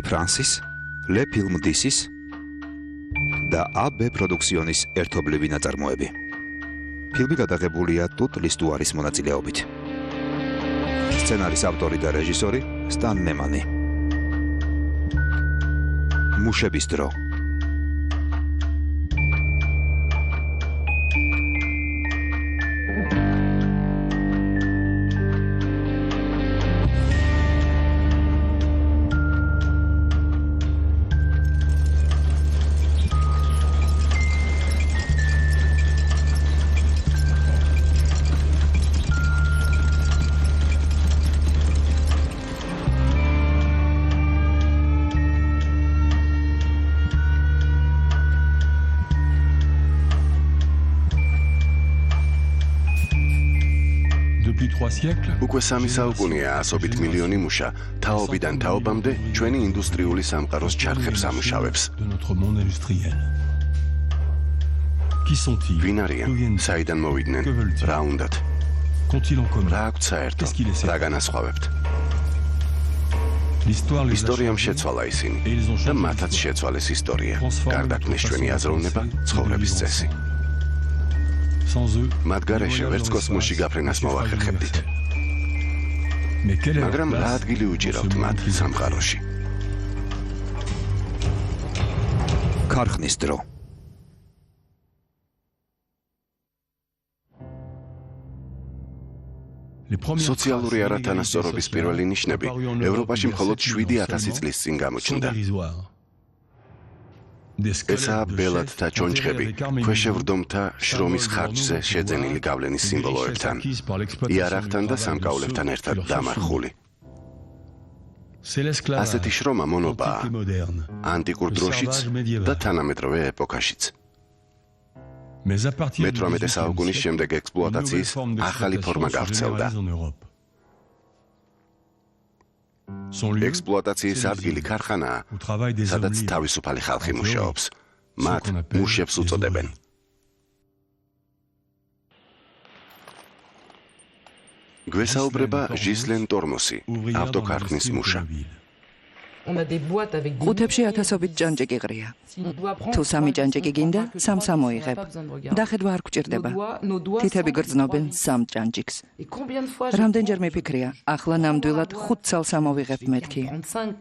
ფრანსის, ლე ფილმ დისის და AB პროდუქციონის ერთობლივი ნაწარმოები. ფილმი გადაღებულია ტუტ ლისტუარის მონაწილეობით. სცენარის ავტორი და რეჟისორი სტან ნემანი. მუშების დრო. უკვე 3 საუკუნეა ასობით მილიონი მუშა თაობიდან თაობამდე ჩვენი ინდუსტრიული სამყაროს ჩარხებს ამუშავებს. ვინ არიან? საიდან მოვიდნენ? რა უნდათ? რა აქვთ საერთო? რა განასხვავებთ? ისტორიამ შეცვალა ისინი და მათაც შეცვალეს ისტორია. გარდაქმნეს ჩვენი აზროვნება, ცხოვრების წესი. მათ გარეშე ვერც კოსმოსში გაფრენას მოვახერხებდით. მაგრამ რა ადგილი უჭირავთ მათ სამყაროში? ქარხნის დრო. სოციალური არათანასწორობის პირველი ნიშნები ევროპაში მხოლოდ 7,000 წლის წინ გამოჩნდა. ესაა ბელადთა ჩონჩხები, ქვეშევრდომთა შრომის ხარჯზე შეძენილი გავლენის სიმბოლოებთან, იარაღთან და სამკაულებთან ერთად დამარხული. ასეთი შრომა მონობაა, ანტიკურ დროშიც და თანამედროვე ეპოქაშიც. მე-18 საუკუნის შემდეგ ექსპლუატაციის ახალი ფორმა გავრცელდა. ექსპლუატაციის ადგილი ქარხანაა, სადაც თავისუფალი ხალხი მუშაობს. მათ მუშებს უწოდებენ. გვესაუბრება ჟისლენ ტორმოსი, ავტოქარხნის მუშა. ყუთებში ათასობით ჭანჭიკი ყრია. თუ 3 ჭანჭიკი გინდა, 3 ამოიღებ. დახედვა არ გვჭირდება. თითები გრძნობენ 3 ჭანჭიკს. რამდენჯერ მიფიქრია, ახლა ნამდვილად 5 ცალს ამოვიღებ მეთქი.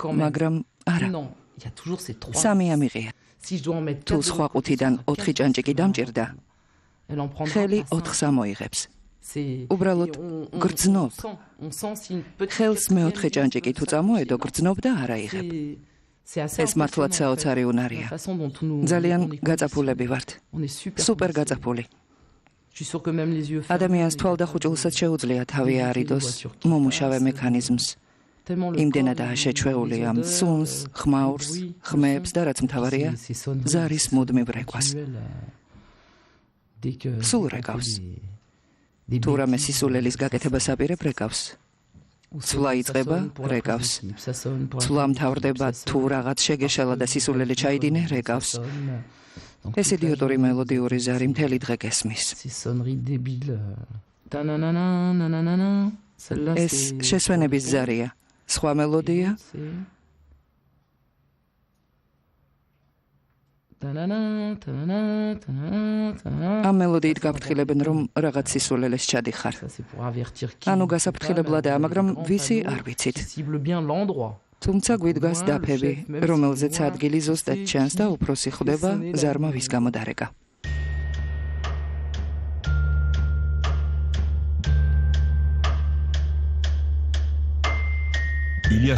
მაგრამ არა. 3 ამიღია. თუ სხვა ყუთიდან 4 ჭანჭიკი დამჭირდა, ხელი 4-ს ამოიღებს. უბრალოდ გრძნობ. ხელს მე-4 ჭანჭიკი თუ წამოედო, გრძნობ და არ აიღებ. ეს მართლაც საოცარი უნარია. ძალიან გაწაფულები ვართ. სუპერ გაწაფული. ადამიანს თვალდახუჭილსაც შეუძლია თავი აარიდოს მომუშავე მექანიზმს. იმდენადაა შეჩვეული ამ სუნს, ხმაურს, ხმებს და რაც მთავარია, ზარის მუდმივ რეკვას. სულ რეკავს. თუ რამე სისულელის გაკეთებას აპირებ, რეკავს. ცვლა იწყება, რეკავს. ცვლა მთავრდება, თუ რაღაც შეგეშალა და სისულელი ჩაიდინე, რეკავს. ეს იდიოტური მელოდიური ზარი მთელი დღე გესმის. ეს შესვენების ზარია. სხვა მელოდია. ამ მელოდიით გაფრთხილებენ, რომ რაღაც სისულელეს ჩადიხარ. ანუ გასაფრთხილებლადაა, მაგრამ ვისი არ ვიცით. თუმცა გვიდგას დაფები, რომელზეც ადგილი ზუსტად ჩანს და უფროსი ხვდება ზარმა ვის გამო დარეკა.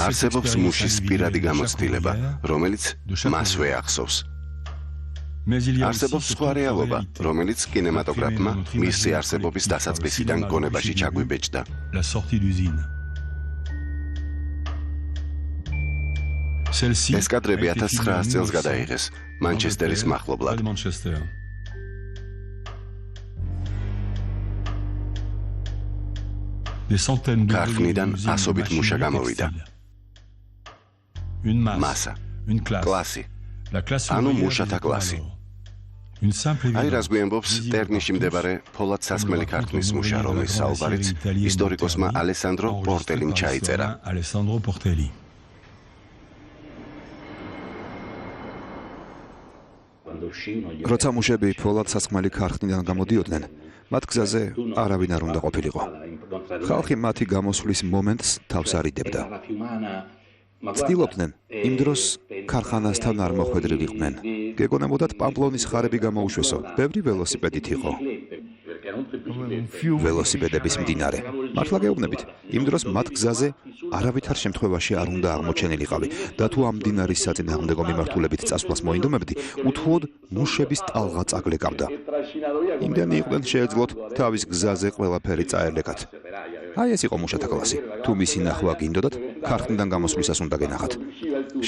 არსებობს მუშის პირადი გამოცდილება, რომელიც მასვე ახსოვს. არსებობს სხვა რეალობა, რომელიც კინემატოგრაფმა მისი არსებობის დასაწყისიდან გონებაში ჩაგვიბეჭდა. ეს კადრები 1900 წელს გადაიღეს მანჩესტერის მახლობლად. ქარხნიდან ასობით მუშა გამოვიდა. მასა, კლასი, ანუ მუშათა კლასი. აი რას გვიამბობს ტერნიში მდებარე ფოლადსასხმელი ქარხნის მუშა, რომლის საუბარიც ისტორიკოსმა ალესანდრო პორტელიმ ჩაიწერა. როცა მუშები ფოლადსასხმელი ქარხნიდან გამოდიოდნენ, მათ გზაზე არავინ არ უნდა ყოფილიყო. ხალხი მათი გამოსვლის მომენტს თავს არიდებდა. ცდილობდნენ იმ დროს ქარხანასთან არ მოხვედრილიყვნენ. გეგონებოდათ პამპლონის ხარები გამოუშვესო, ბევრი ველოსიპედით იყო. ველოსიპედების მდინარე. მართლა გეუბნებით, იმ დროს მათ გზაზე არავითარ შემთხვევაში არ უნდა აღმოჩენილიყავი და თუ ამ მდინარის საწინააღმდეგო მიმართულებით წასვლას მოინდომებდი, უთუოდ მუშების ტალღა წაგლეკავდა. იმდენი იყვნენ შეეძლოთ თავის გზაზე ყველაფერი წაერლეკათ. აი ეს იყო მუშათა კლასი. თუ მისი ნახვა გინდოდათ, ქარხნიდან გამოსვლისას უნდა გენახათ.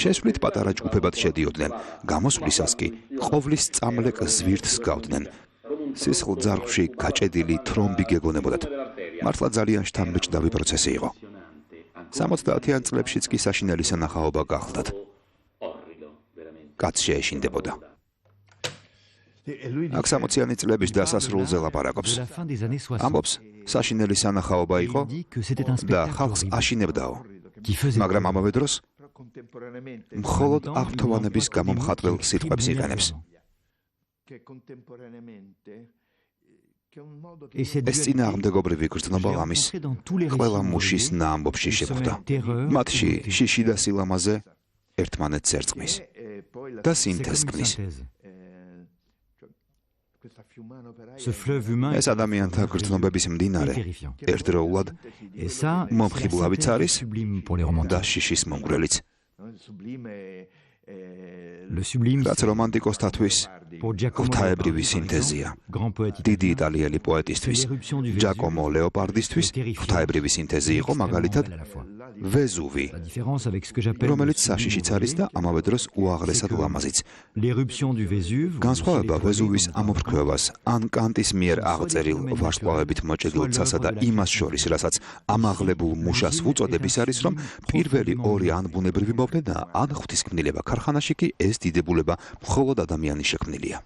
შესვლით პატარა ჯგუფებად შედიოდნენ, გამოსვლისას კი ყოვლის წამლეკ ზვირთს გავდნენ. სისხლ ძარღვში გაჭედილი თრომბი გეგონებოდათ. მართლა ძალიან შთამბეჭდავი პროცესი იყო. 70-იან წლებშიც კი საშინელი სანახაობა გახლდათ. კაც შეეშინდებოდა. აქ 60-იანი წლების დასასრულზე ლაპარაკობს. ამბობს, საშინელი სანახაობა იყო და ხალხს აშინებდაო. მაგრამ ამავე დროს მხოლოდ აღფრთოვანების გამომხატველ სიტყვებს იყენებს. ეს წინააღმდეგობრივი გრძნობა ამის ყველა მუშის ნაამბობში შეგვხვდა. მათში შიში და სილამაზე ერთმანეთს ერწყმის და სინთეზს ქმნის. ეს ადამიანთა გრძნობების მდინარე ერთდროულად მომხიბლავიც არის და შიშის მომგვრელიც. რაც რომანტიკოსთათვის ღვთაებრივი სინთეზია. დიდი იტალიელი პოეტისთვის, ჯაკომო ლეოპარდისთვის ღვთაებრივი სინთეზი იყო მაგალითად ვეზუვი, რომელიც საშიშიც არის და ამავე დროს უაღრესად ლამაზიც. განსხვავება ვეზუვის ამოფრქვევას ან კანტის მიერ აღწერილ ვარსკვლავებით მოჭედილ ცასა და იმას შორის, რასაც ამაღლებულ მუშას უწოდების არის, რომ პირველი ორი ან ბუნებრივი მოვლენაა, ან ღვთისმკვლელობა. ქარხანაში კი ეს დიდებულება მხოლოდ ადამიანის შექმნილია.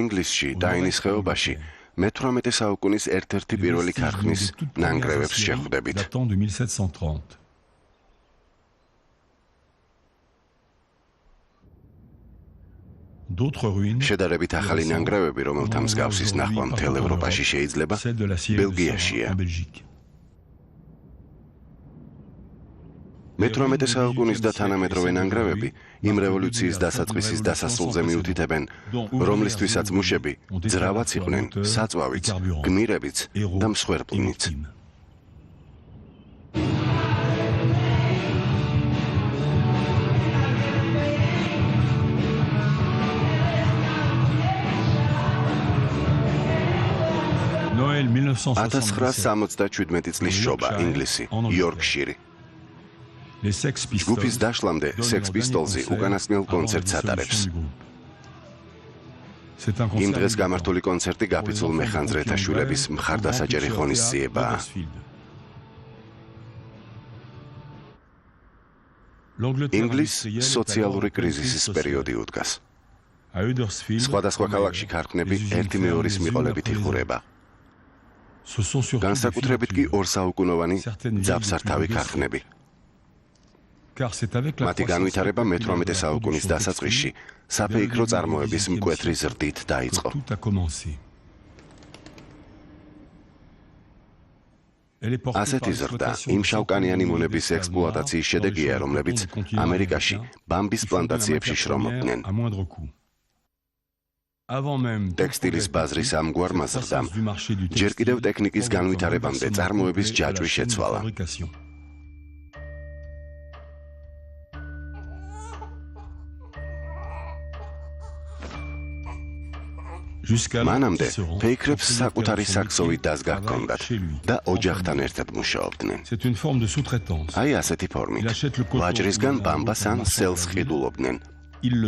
ინგლისში, დაინის ხეობაში მე-18 საუკუნის ერთ-ერთი პირველი ქარხნის ნანგრევებს შეხვდებით. შედარებით ახალი ნანგრევები, რომელთა მსგავსის ნახვა მთელ ევროპაში შეიძლება, ბელგიაშია. მე-18 საუკუნის და თანამედროვე ნანგრევები იმ რევოლუციის დასაწყისის დასასრულზე მიუთითებენ, რომლისთვისაც მუშები ძრავაც იყვნენ, საწვავიც, გმირებიც და მსხვერპლნიც. ნოელ 1977 წლის შობა, ინგლისი, იორკშირი. ჯგუფის დაშლამდე Sex Pistols-ი უკანასკნელ კონცერტს ატარებს. იმ დღეს გამართული კონცერტი გაფიცულ მეხანძრეთა შვილების მხარდასაჭერი ღონისძიებაა. ინგლისს სოციალური კრიზისის პერიოდი უდგას. სხვადასხვა ქალაქში ქარხნები ერთი მეორის მიყოლებით იხურება. განსაკუთრებით კი ორსაუკუნოვანი ძაფსართავი ქარხნები. მათი განვითარება მე-18 საუკუნის დასაწყისში საფეიქრო წარმოების მკვეთრი ზრდით დაიწყო. ასეთი ზრდა იმ შავკანიანი მონების ექსპლუატაციის შედეგია, რომლებიც ამერიკაში ბამბის პლანტაციებში შრომობდნენ. ტექსტილის ბაზრის ამგვარმა ზრდამ ჯერ კიდევ ტექნიკის განვითარებამდე წარმოების ჯაჭვი შეცვალა. მანამდე ფეიქრებს საკუთარი საქსოვი დაზგა ჰქონდათ და ოჯახთან ერთად მუშაობდნენ. აი ასეთი ფორმით ვაჭრისგან ბამბას ან სელს ყიდულობდნენ.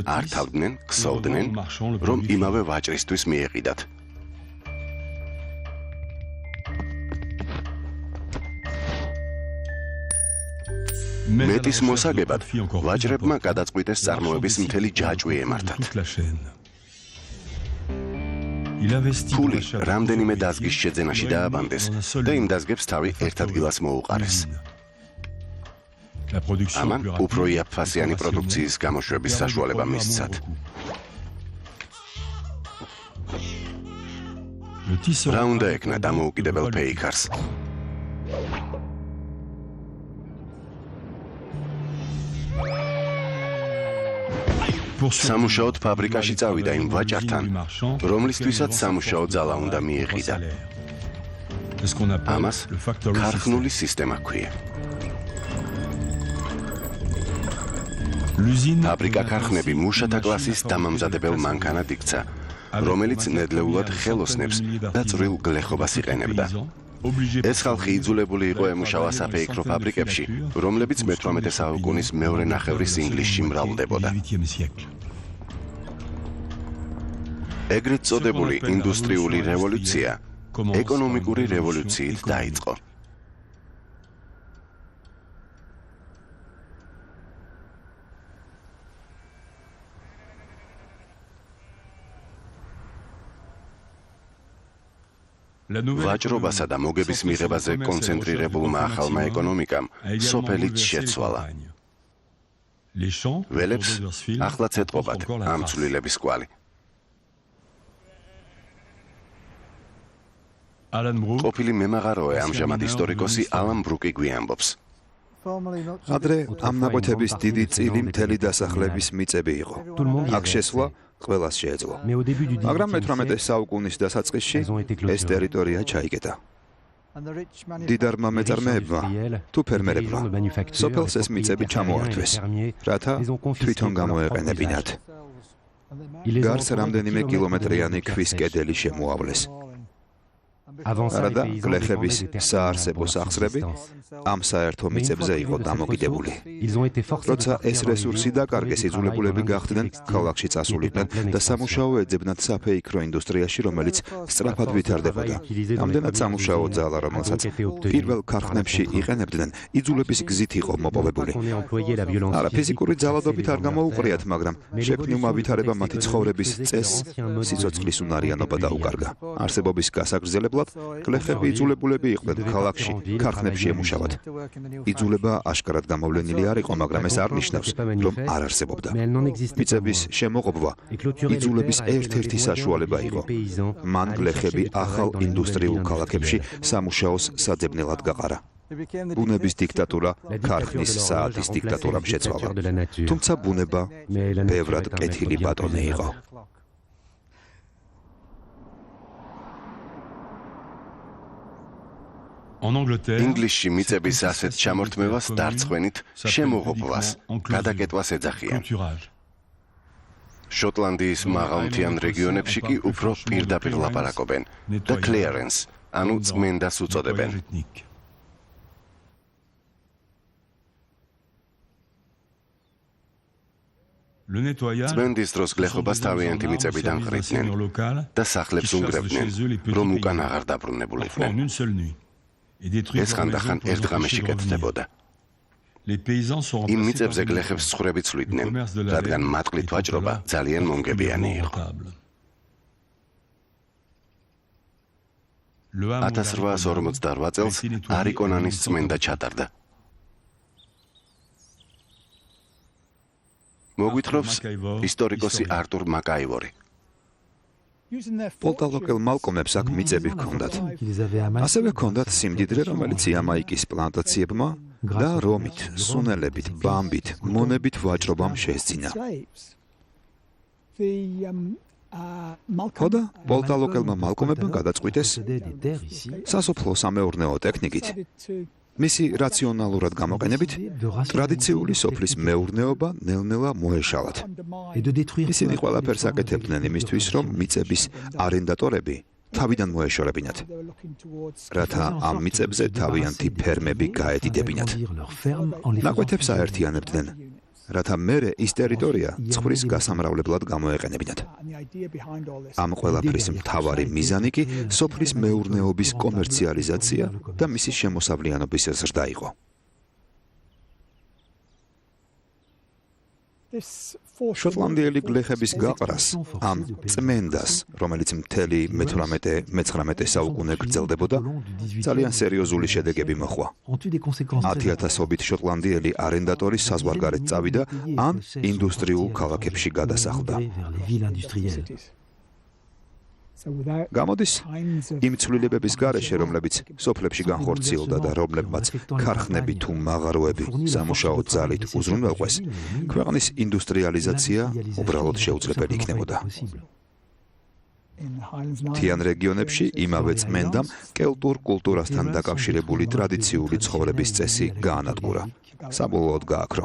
ართავდნენ, ქსოვდნენ, რომ იმავე ვაჭრისთვის მიეყიდათ. მეტის მოსაგებად ვაჭრებმა გადაწყვიტეს წარმოების მთელი ჯაჭვი ემართათ. ფული რამდენიმე დაზგის შეძენაში დააბანდეს და იმ დაზგებს თავი ერთ ადგილას მოუყარეს. ამან უფრო იაფფასიანი პროდუქციის გამოშვების საშუალება მისცათ. რა უნდა ეკნა დამოუკიდებელ ფეიქარს? სამუშაოდ ფაბრიკაში წავიდა იმ ვაჭართან, რომლისთვისაც სამუშაო ძალა უნდა მიეყიდა. ამას ქარხნული სისტემა ჰქვია. ფაბრიკა ქარხნები მუშათა კლასის დამამზადებელ მანქანად იქცა, რომელიც ნედლეულად ხელოსნებს და წვრილ გლეხობას იყენებდა. ეს ხალხი იძულებული იყო ემუშავა საფეიქრო ფაბრიკებში, რომლებიც მე-18 საუკუნის მეორე ნახევრის ინგლისში მრავლდებოდა. ეგრეთ წოდებული ინდუსტრიული რევოლუცია ეკონომიკური რევოლუციით დაიწყო. ვაჭრობასა და მოგების მიღებაზე კონცენტრირებულმა ახალმა ეკონომიკამ სოფელიც შეცვალა. ველებს ახლაც ეტყობათ ამ ცვლილების კვალი. ყოფილი მემაღაროე ამჟამად ისტორიკოსი ალან ბრუკი გვიამბობს. ადრე ამ ნაკვეთების დიდი წილი მთელი დასახლების მიწები იყო. აქ შესვლა ყველას შეეძლო. მაგრამ მე-18 საუკუნის დასაწყისში ეს ტერიტორია ჩაიკეტა. დიდარმა მეწარმეებმა თუ ფერმერებმა სოფელს ეს მიწები ჩამოართვეს, რათა თვითონ გამოეყენებინათ. გარს რამდენიმე კილომეტრიანი ქვის კედელი შემოავლეს. არადა გლეხების საარსებო სახსრები ამ საერთო მიწებზე იყო დამოკიდებული. როცა ეს რესურსი დაკარგეს, იძულებულები გახდნენ ქალაქში წასულიყვნენ და სამუშაო ეძებნათ საფეიქრო ინდუსტრიაში, რომელიც სწრაფად ვითარდებოდა. ამდენად სამუშაო ძალა, რომელსაც პირველ ქარხნებში იყენებდნენ, იძულების გზით იყო მოპოვებული. არა, ფიზიკური ძალადობით არ გამოუყრიათ, მაგრამ შექმნილმა ვითარებამ მათი ცხოვრების წესს სიცოცხლის უნარიანობა დაუკარგა. არსებობის გასაგრძელებლად გლეხები იძულებულები იყვნენ ქალაქში, ქარხნებში ემუშავათ. იძულება აშკარად გამოვლენილი არ იყო, მაგრამ ეს არ ნიშნავს, რომ არ არსებობდა. მიწების შემოღობა იძულების ერთ-ერთი საშუალება იყო. მან გლეხები ახალ ინდუსტრიულ ქალაქებში სამუშაოს საძებნელად გაყარა. ბუნების დიქტატურა ქარხნის საათის დიქტატურამ შეცვალა. თუმცა ბუნება ბევრად კეთილი ბატონი იყო. ინგლისში მიწების ასეთ ჩამორთმევას დარწხვენით შემოღობვას, გადაკეტვას ეძახიან. შოტლანდიის მაღალმთიან რეგიონებში კი უფრო პირდაპირ ლაპარაკობენ და clearance, ანუ წმენდას უწოდებენ. წმენდის დროს გლეხობას თავიანთი მიწებიდან ყრიდნენ და სახლებს უნგრევდნენ, რომ უკან აღარ დაბრუნებულიყვნენ. ეს ხანდახან ერთ ღამეში კეთდებოდა. იმ მიწებზე გლეხებს ცხვრები ცვლიდნენ, რადგან მატყლით ვაჭრობა ძალიან მომგებიანი იყო. 1848 წელს არიკონანის წმენდა ჩატარდა. მოგვითხრობს ისტორიკოსი არტურ მაკაივორი. პოლტალოკელ მალკომებს აქ მიწები ჰქონდათ. ასევე ჰქონდათ სიმდიდრე, რომელიც იამაიკის პლანტაციებმა და რომით, სუნელებით, ბამბით, მონებით ვაჭრობამ შესძინა. ხოდა პოლტალოკელმა მალკომებმა გადაწყვიტეს სასოფლო-სამეურნეო ტექნიკით მისი რაციონალურად გამოყენებით ტრადიციული სოფლის მეურნეობა ნელ-ნელა მოეშალათ. ისინი ყველაფერს აკეთებდნენ იმისთვის, რომ მიწების არენდატორები თავიდან მოეშორებინათ, რათა ამ მიწებზე თავიანთი ფერმები გაედიდებინათ. ნაკვეთებს აერთიანებდნენ, რათა მერე ის ტერიტორია ცხვრის გასამრავლებლად გამოეყენებინათ. ამ ყველაფრის მთავარი მიზანი კი სოფლის მეურნეობის კომერციალიზაცია და მისი შემოსავლიანობის ზრდა იყო. შოტლანდიელი გლეხების გაყრას, ამ წმენდას, რომელიც მთელი მე-18 საუკუნე გრძელდებოდა, ძალიან სერიოზული შედეგები მოჰყვა. 10,000-ობით შოტლანდიელი არენდატორი საზღვარგარეთ წავიდა, ან ინდუსტრიულ ქალაქებში გადასახლდა. გამოდის იმ ცვლილებების გარეშე, რომლებიც სოფლებში განხორციელდა და რომლებმაც ქარხნები თუ მაღაროები სამუშაო ძალით უზრუნველყვეს, ქვეყნის ინდუსტრიალიზაცია უბრალოდ შეუძლებელი იქნებოდა. მთიან რეგიონებში იმავე წმენდამ კელტურ კულტურასთან დაკავშირებული ტრადიციული ცხოვრების წესი გაანადგურა. საბოლოოდ გააქრო.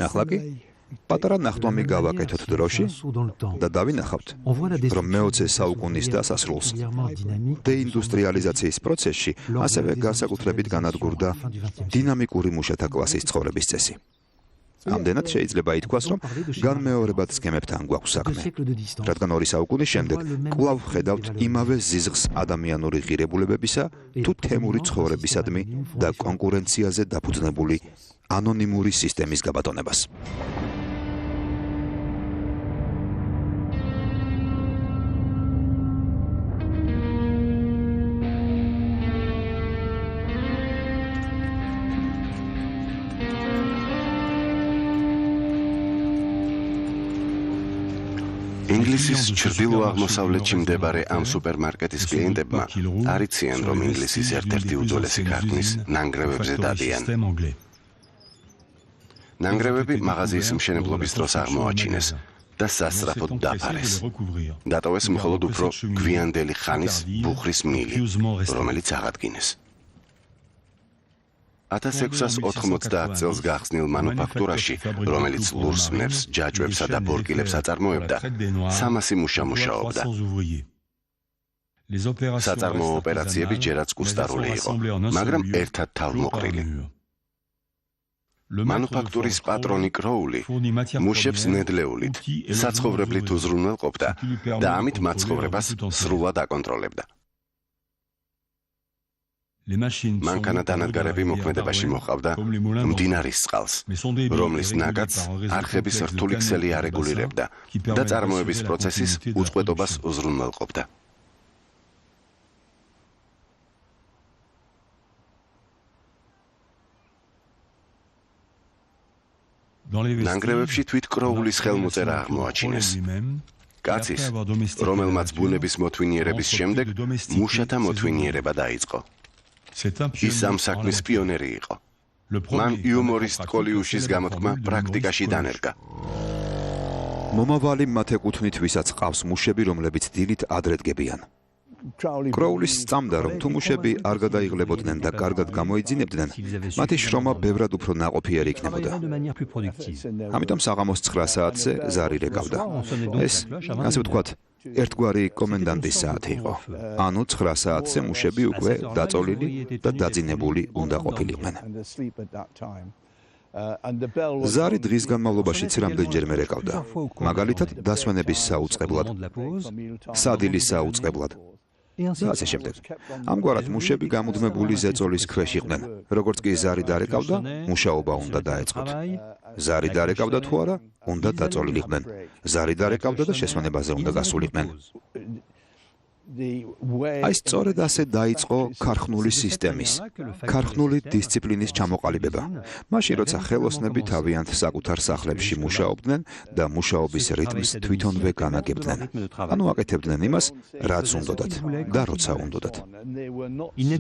ახლა კი პატარა ნახტომი გავაკეთოთ დროში და დავინახავთ, რომ მე-20 საუკუნის დასასრულს დეინდუსტრიალიზაციის პროცესში ასევე განსაკუთრებით განადგურდა დინამიკური მუშათა კლასის ცხოვრების წესი. ამდენად შეიძლება ითქვას, რომ განმეორებად სქემებთან გვაქვს საქმე, რადგან 2 საუკუნის შემდეგ კვლავ ვხედავთ იმავე ზიზღს ადამიანური ღირებულებებისა თუ თემური ცხოვრებისადმი და კონკურენციაზე დაფუძნებული ანონიმური სისტემის გაბატონებას. ინგლისის ჩრდილო-აღმოსავლეთში მდებარე ამ სუპერმარკეტის კლიენტებმა არიციან, რომ ინგლისის ერთ-ერთი უძველესი ქარხნის ნანგრევებზე დადიან. ნანგრევები მაღაზიის მშენებლობის დროს აღმოაჩინეს და სასწრაფოდ დაფარეს. დატოვეს მხოლოდ უფრო გვიანდელი ხანის ბუხრის მილი, რომელიც აღადგინეს. 1690 წელს გახსნილ მანუფაქტურაში, რომელიც ლურს ნებს, ჯაჭვებსა და ბორკილებს აწარმოებდა, 300 მუშა მუშაობდა. საწარმოო ოპერაციები ჯერაც კუსტარული იყო, მაგრამ ერთად თავმოყრილი. მანუფაქტურის პატრონი კროული მუშებს ნედლეულით, საცხოვრებლით უზრუნველყოფდა და ამით მათ ცხოვრებას სრულად აკონტროლებდა. მანქანა-დანადგარები მოქმედებაში მოჰყავდა მდინარის წყალს, რომლის ნაკადს არხების რთული ქსელი არეგულირებდა და წარმოების პროცესის უწყვეტობას უზრუნველყოფდა. ნანგრევებში თვით კროულის ხელმოწერა აღმოაჩინეს. კაცის, რომელმაც ბუნების მოთვინიერების შემდეგ მუშათა მოთვინიერება დაიწყო. ის ამ საქმის პიონერი იყო. მან იუმორისტ კოლიუშის გამოთქმა პრაქტიკაში დანერგა. მომავალი მათ ეკუთვნით, ვისაც ყავს მუშები, რომლებიც დილით ადრე დგებიან. კროულის სწამდა, რომ თუ მუშები არ გადაიღლებოდნენ და კარგად გამოიძინებდნენ, მათი შრომა ბევრად უფრო ნაყოფიერი იქნებოდა. ამიტომ საღამოს 9 საათზე ზარი რეკავდა. ეს, ასე ვთქვათ, ერთგვარი კომენდანტის საათი იყო. ანუ 9 საათზე მუშები უკვე დაწოლილი და დაძინებული უნდა ყოფილიყვნენ. ზარი დღის განმავლობაში რამდენჯერმე რეკავდა. მაგალითად, დასვენების საუწყებლად, სადილის საუწყებლად და ასე შემდეგ. ამგვარად მუშები გამუდმებული ზეწოლის ქვეშ იყვნენ. როგორც კი ზარი დარეკავდა, მუშაობა უნდა დაეწყოთ. ზარი დარეკავდა თუ არა, უნდა დაწოლილიყვნენ. ზარი დარეკავდა და შესვენებაზე უნდა გასულიყვნენ. აი სწორედ ასე დაიწყო ქარხნული სისტემის, ქარხნული დისციპლინის ჩამოყალიბება. მაშინ როცა ხელოსნები თავიანთ საკუთარ სახლებში მუშაობდნენ და მუშაობის რიტმს თვითონვე განაგებდნენ. ანუ აკეთებდნენ იმას, რაც უნდოდათ და როცა უნდოდათ.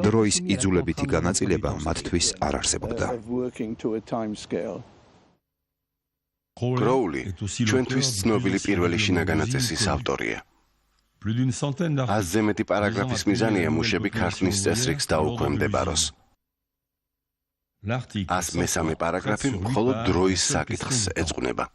დროის იძულებითი განაწილება მათთვის არ არსებობდა. კროული ჩვენთვის ცნობილი პირველი შინაგანაწესის ავტორია. 100-ზე მეტი პარაგრაფის მიზანია მუშები ქარხნის წესრიგს დაუქვემდებაროს. 103 პარაგრაფი მხოლოდ დროის საკითხს ეძღვნება.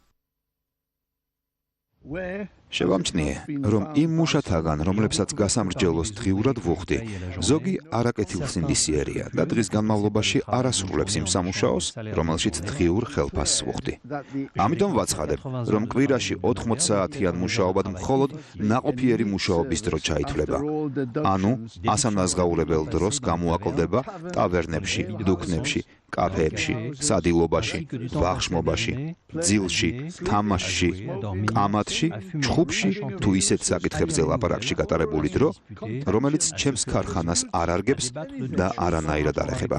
შევამჩნიე, რომ იმ მუშათაგან, რომლებსაც გასამრჯელოს დღიურად ვუხდი, ზოგი არაკეთილსინდისიერია და დღის განმავლობაში არ ასრულებს იმ სამუშაოს, რომელშიც დღიურ ხელფასს ვუხდი. ამიტომ ვაცხადებ, რომ კვირაში 80 საათიან მუშაობად მხოლოდ ნაყოფიერი მუშაობის დრო ჩაითვლება. ანუ ასანაზღაურებელ დროს გამოაკლდება ტავერნებში, დუქნებში, კაფეებში, სადილობაში, ბაღშმობაში, ძილში, თამაშში, კამათში, ჩხუბში თუ ისეთ საკითხებზე ლაპარაკში გატარებული დრო, რომელიც ჩემს ქარხანას არ არგებს და არანაირად არ ეხება.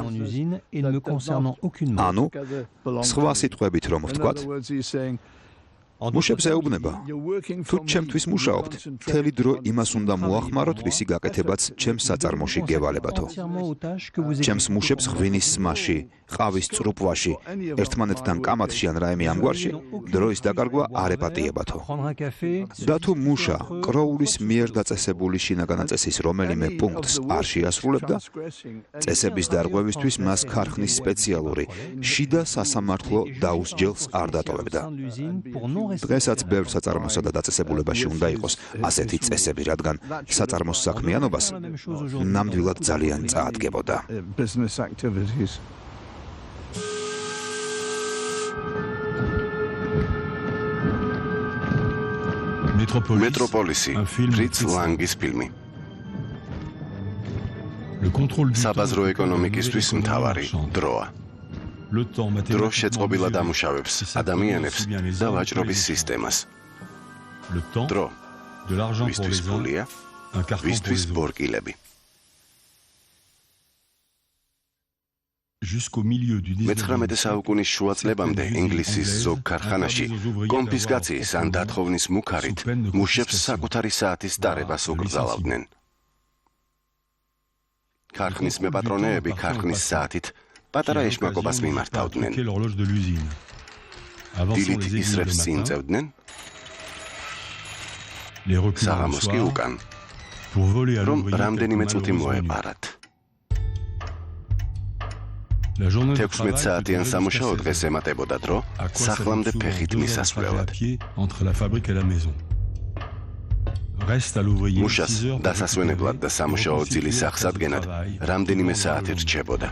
ანუ, სხვა სიტყვებით რომ ვთქვათ, მუშებს ეუბნება, თუ ჩემთვის მუშაობთ, მთელი დრო იმას უნდა მოახმაროთ, რისი გაკეთებაც ჩემს საწარმოში გევალებათო. ჩემს მუშებს ღვინის სმაში, ყავის წრუპვაში, ერთმანეთთან კამათში ან რაიმე ამგვარში, დროის დაკარგვა არ ეპატიებათო. და თუ მუშა კროულის მიერ დაწესებული შინაგანაწესის რომელიმე პუნქტს არ შეასრულებდა, წესების დარღვევისთვის მას ქარხნის სპეციალური შიდა სასამართლო დაუსჯელს არ დატოვებდა. დღესაც ბევრ საწარმოსა და დაწესებულებაში უნდა იყოს ასეთი წესები, რადგან საწარმოს საქმიანობას ნამდვილად ძალიან წაადგებოდა. მეტროპოლისი, ფრიც ლანგის ფილმი. საბაზრო ეკონომიკისთვის მთავარი დროა. დრო შეწყობილად ამუშავებს ადამიანებს და ვაჭრობის სისტემას. დრო ვისთვის ფულია, ვისთვის ბორკილები. მე-19 საუკუნის შუა წლებამდე ინგლისის ზოგ ქარხანაში კონფისკაციის ან დათხოვნის მუქარით მუშებს საკუთარი საათის დარებას უკრძალავდნენ. ქარხნის მეპატრონეები ქარხნის საათით პატარა ეშმაკობას მიმართავდნენ. დილით ისრებს წინ წევდნენ, საღამოს კი უკან, რომ რამდენიმე წუთი მოეპარათ. 16 საათიან სამუშაო დღეს ემატებოდა დრო სახლამდე ფეხით მისასვლელად. მუშას დასასვენებლად და სამუშაო ძილის აღსადგენად რამდენიმე საათი რჩებოდა.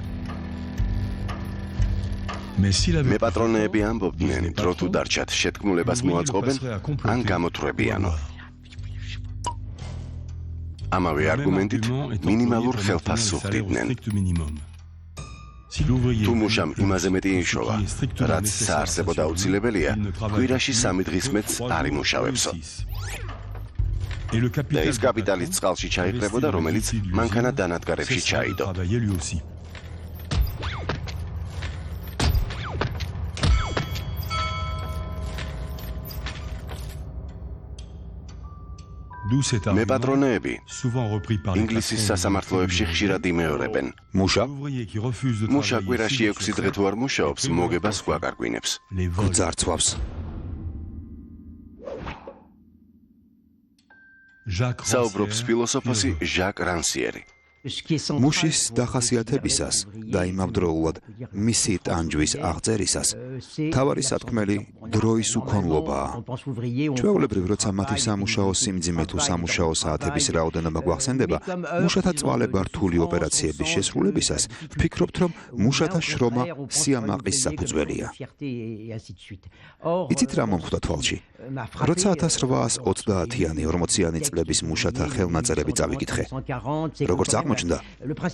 მეპატრონეები ამბობდნენ, დრო თუ დარჩათ შეთქმულებას მოაწყობენ, ან გამოთვრებიანო. ამავე არგუმენტით მინიმალურ ხელფასს უხდიდნენ. თუ მუშამ იმაზე მეტი იშოვა, რაც საარსებოდ აუცილებელია, კვირაში 3 დღის მეტს არ იმუშავებსო. და ის კაპიტალის წყალში ჩაიყრებოდა, რომელიც მანქანა დანადგარებში ჩაიდო. მეპატრონეები ინგლისის სასამართლოებში ხშირად იმეორებენ. მუშა კვირაში 6 დღე თუ არ მუშაობს, მოგებას სხვა გარკვინებს. გძარცვავს. საუბრობს ფილოსოფოსი ჟაკ რანსიერი. მუშის დახასიათებისას და იმავდროულად მისი ტანჯვის აღწერისას თავარი სათქმელი დროის უქონლობაა. ჩვეულებრივ, როცა მათი სამუშაო სიმძიმე თუ სამუშაო საათების რაოდენობა გვახსენდება, მუშათა წვალება რთული ოპერაციების შესრულებისას ვფიქრობთ, რომ მუშათა შრომა სიამაყის საფუძველია. იცით რა მომხდა თვალში? როცა 1830-იანი 40-იანი წლების მუშათა ხელნაწერები წავიკითხე, როგორც აღმოჩნდა,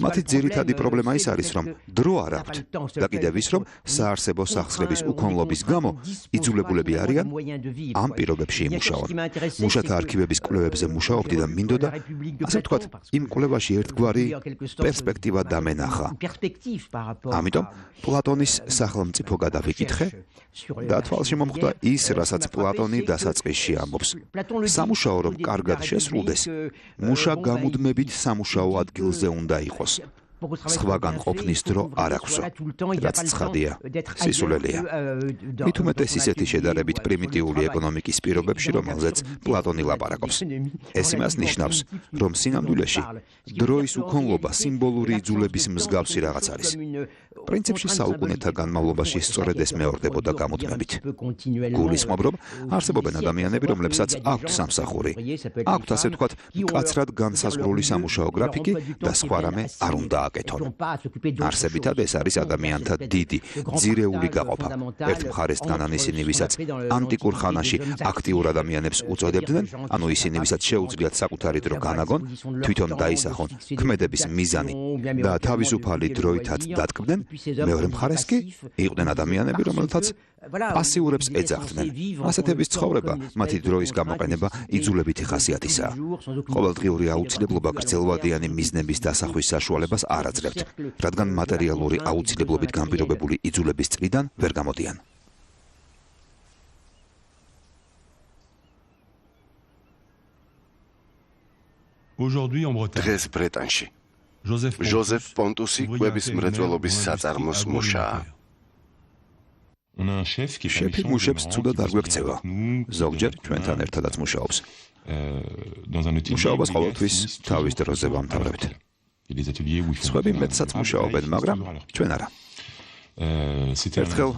მათი ძირითადი პრობლემა ის არის, რომ დრო არ აქვთ და კიდევ ის, რომ საარსებო სახსრების უქონლობის გამო იძულებულები არიან ამ პირობებში იმუშაონ. მუშათა არქივების კვლევებზე მუშაობდი და მინდოდა, ასე ვთქვათ, იმ კვლევაში ერთგვარი პერსპექტივა დამენახა. ამიტომ პლატონის სახელმწიფო გადავიკითხე და თვალში მომხვდა ის, რასაც პლატონი დასაწყისში ამბობს. სამუშაო რომ კარგად შესრულდეს, მუშა გამუდმებით სამუშაო ადგილზე უნდა იყოს. სხვაგან ყოფნის დრო არ აქვსო, რაც ცხადია, სისულელეა. მით უმეტეს ისეთი შედარებით პრიმიტიული ეკონომიკის პირობებში, რომელზეც პლატონი ლაპარაკობს. ეს იმას ნიშნავს, რომ სინამდვილეში დროის უქონლობა სიმბოლური იძულების მსგავსი რაღაც არის. პრინციპში საუკუნეთა განმავლობაში სწორედ ეს მეორდებოდა გამუდმებით. გულისხმობ, რომ არსებობენ ადამიანები, რომლებსაც აქვთ სამსახური, აქვთ ასე ვთქვათ, მკაცრად განსაზღვრული სამუშაო გრაფიკი და სხვა რამე არ უნდა აკეთონ. არსებითად ეს არის ადამიანთა დიდი, ძირეული გაყოფა. ერთ მხარეს დგანან ისინი, ვისაც ანტიკურ ხანაში აქტიურ ადამიანებს უწოდებდნენ, ანუ ისინი, ვისაც შეუძლიათ საკუთარი დრო განაგონ, თვითონ დაისახონ ქმედების მიზანი და თავისუფალი დროითაც დატკბდნენ. მეორე მხარეს კი იყვნენ ადამიანები, რომელთაც პასიურებს ეძახდნენ. ასეთების ცხოვრება, მათი დროის გამოყენება იძულებითი ხასიათისაა. ყოველდღიური აუცილებლობა გრძელვადიანი მიზნების დასახვის საშუალებას არ აძლევთ, რადგან მატერიალური აუცილებლობით განპირობებული იძულების წრიდან ვერ გამოდიან. დღეს ბრეტანში ჟოზეფ პონტუსი კვების მრეწველობის საწარმოს მუშაა. შეფი მუშებს ცუდად არ გვექცევა. ზოგჯერ ჩვენთან ერთადაც მუშაობს. მუშაობას ყოველთვის თავის დროზე ვამთავრებთ. სხვები მეტსაც მუშაობენ, მაგრამ ჩვენ არა. ერთხელ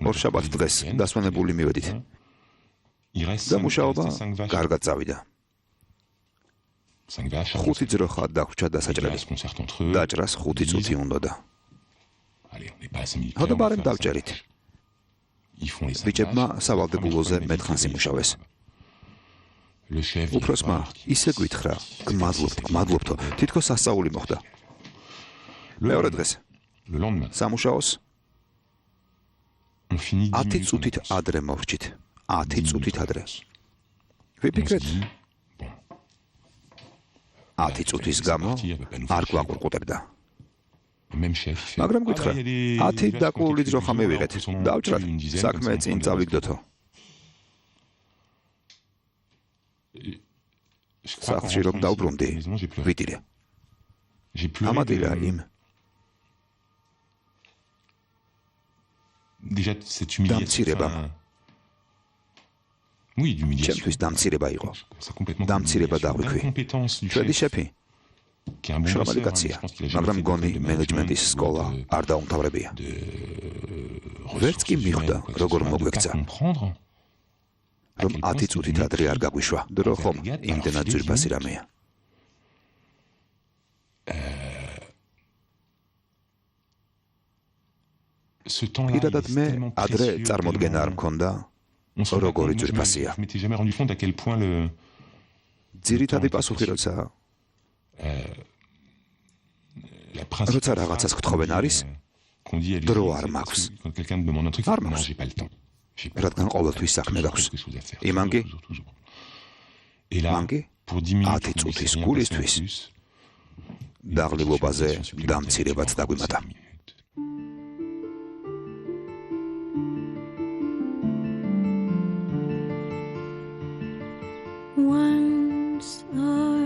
ორშაბათ დღეს დასვენებული მივედით და მუშაობა კარგად წავიდა. 5 ძროხა დაგვჭა დასაჭრელი. დაჭრას 5 წუთი უნდოდა. ჰოდაბარემ დავჭერით. ბიჭებმა სავალდებულოზე მეტხანს იმუშავეს. უფროსმა ისე გვითხრა, გმადლობთო, თითქოს სასწაული მოხდა. მეორე დღეს სამუშაოს 10 წუთით ადრე მოვრჩით. 10 წუთით ადრე. ვიფიქრეთ, 10 წუთის გამო არ გვაყურყუდებდა. მაგრამ გითხრა, 10 დაკურული ძროხა მივიღეთ. დავჭრათ, საქმე წინ წავიგდოთო. სახლში რომ დავბრუნდი, ვიტირე. ამატირა იმ დამცირებამ. ჩემთვის დამცირება იყო. დამცირება დაღვიქვი. ჩვენი შეფი მშრომელი კაცია, მაგრამ მგონი მენეჯმენტის სკოლა არ დაუმთავრებია. ვერც კი მიხვდა, როგორ მოგვექცა. რომ 10 წუთით ადრე არ გაგვიშვა. დრო ხომ იმდენად ძვირფასი რამეა. პირადად მე ადრე წარმოდგენა არ მქონდა, როგორი ძვირფასია. ძირითადი პასუხი როცა რაღაცას გთხოვენ არის, დრო არ მაქვს. არ მაქვს. რადგან ყოველთვის საქმე გაქვს. იმანგი 10 წუთის გულისთვის დაღლილობაზე დამცირებაც დაგვიმატა. Once our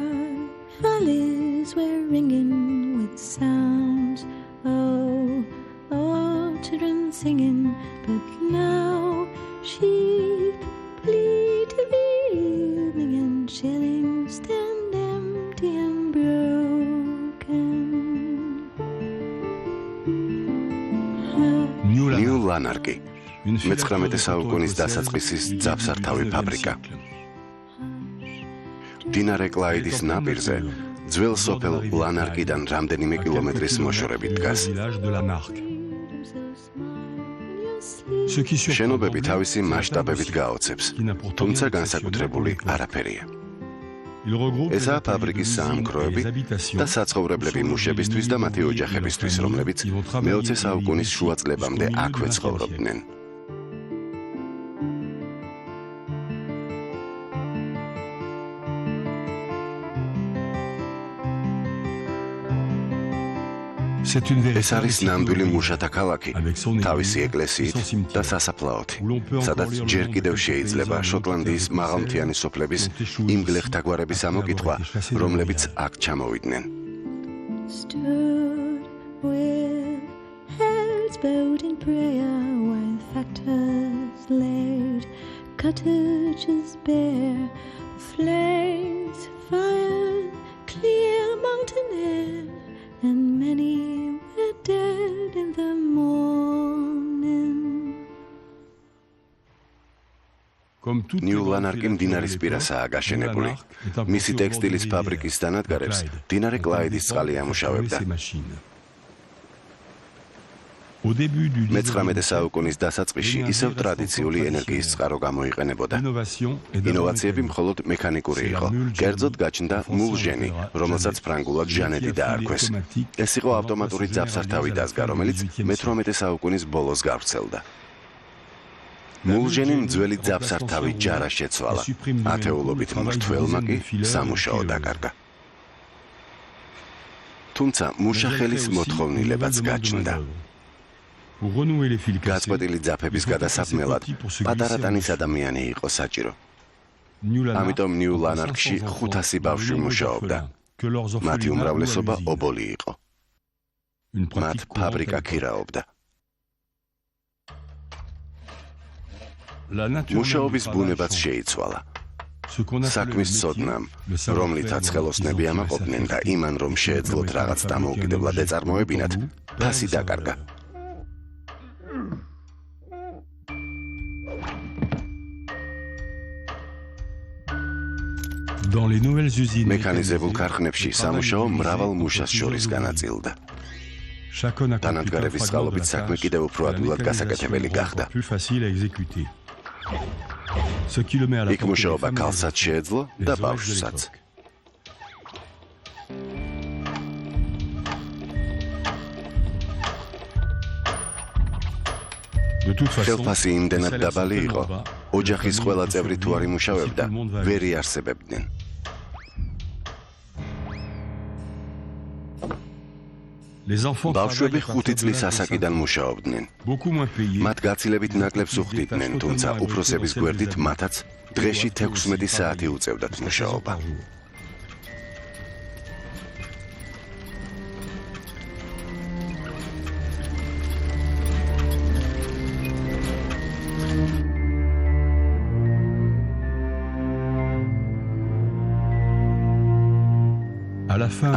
valleys were ringing with sounds, oh, children singing, but now sheep bleat to the evening and shillings stand empty and broken. New Lanarki. მე-19 საუკუნის დასაწყისის ძაფსართავი ფაბრიკა. დინარე კლაიდის ნაპირზე ძველ სოფელ ლანარკიდან რამდენიმე კილომეტრის მოშორებით დგას. შენობები თავისი მასშტაბებით გაოცებს, თუმცა განსაკუთრებული არაფერია. ესაა ფაბრიკის საამქროები და საცხოვრებლები მუშებისთვის და მათი ოჯახებისთვის, რომლებიც მე-20 საუკუნის შუა წლებამდე აქვე ცხოვრობდნენ. ეს არის ნამდვილი მუშათა ქალაქი, თავისი ეკლესიით და სასაფლაოთი, სადაც ჯერ კიდევ შეიძლება შოტლანდიის მაღალმთიანი სოფლების იმ გლეხთაგვარების ამოკითხვა, რომლებიც აქ ჩამოვიდნენ. And many were dead in the morning. New Lanarki მდინარის პირასაა გაშენებული. მისი ტექსტილის ფაბრიკის დანადგარებს დინარე კლაიდის წყალი ამუშავებდა. მე-19 საუკუნის დასაწყისში ისევ ტრადიციული ენერგიის წყარო გამოიყენებოდა. ინოვაციები მხოლოდ მექანიკური იყო. კერძოდ გაჩნდა მულჟენი, რომელსაც ფრანგულად ჟანეტი დაარქვეს. ეს იყო ავტომატური ძაფსართავი დაზგა, რომელიც მე-18 საუკუნის ბოლოს გავრცელდა. მულჟენიმ ძველი ძაფსართავი ჯარა შეცვალა. ათეულობით მმართველმა კი სამუშაო დაკარგა. თუმცა მუშახელის მოთხოვნილებაც გაჩნდა. გაწყვეტილი ძაფების გადასაბმელად პატარა ტანის ადამიანი იყო საჭირო. ამიტომ ნიუ ლანარკში 500 ბავშვი მუშაობდა. მათი უმრავლესობა ობოლი იყო. მათ ფაბრიკა ქირაობდა. მუშაობის ბუნებაც შეიცვალა. საქმის ცოდნამ, რომლითაც ხელოსნები ამაყობდნენ და იმან რომ შეეძლოთ რაღაც დამოუკიდებლად ეწარმოებინათ, ფასი დაკარგა. მექანიზებულ ქარხნებში სამუშაო მრავალ მუშას შორის განაწილდა. დანადგარების წყალობით საქმე კიდევ უფრო ადვილად გასაკეთებელი გახდა. იქ მუშაობა ქალსაც შეეძლო და ბავშვსაც. ხელფასი იმდენად დაბალი იყო, ოჯახის ყველა წევრი თუ არ იმუშავებდა, ვერ იარსებებდნენ. ბავშვები 5 წლის ასაკიდან მუშაობდნენ. მათ გაცილებით ნაკლებს უხდიდნენ, თუმცა უფროსების გვერდით მათაც დღეში 16 საათი უწევდათ მუშაობა.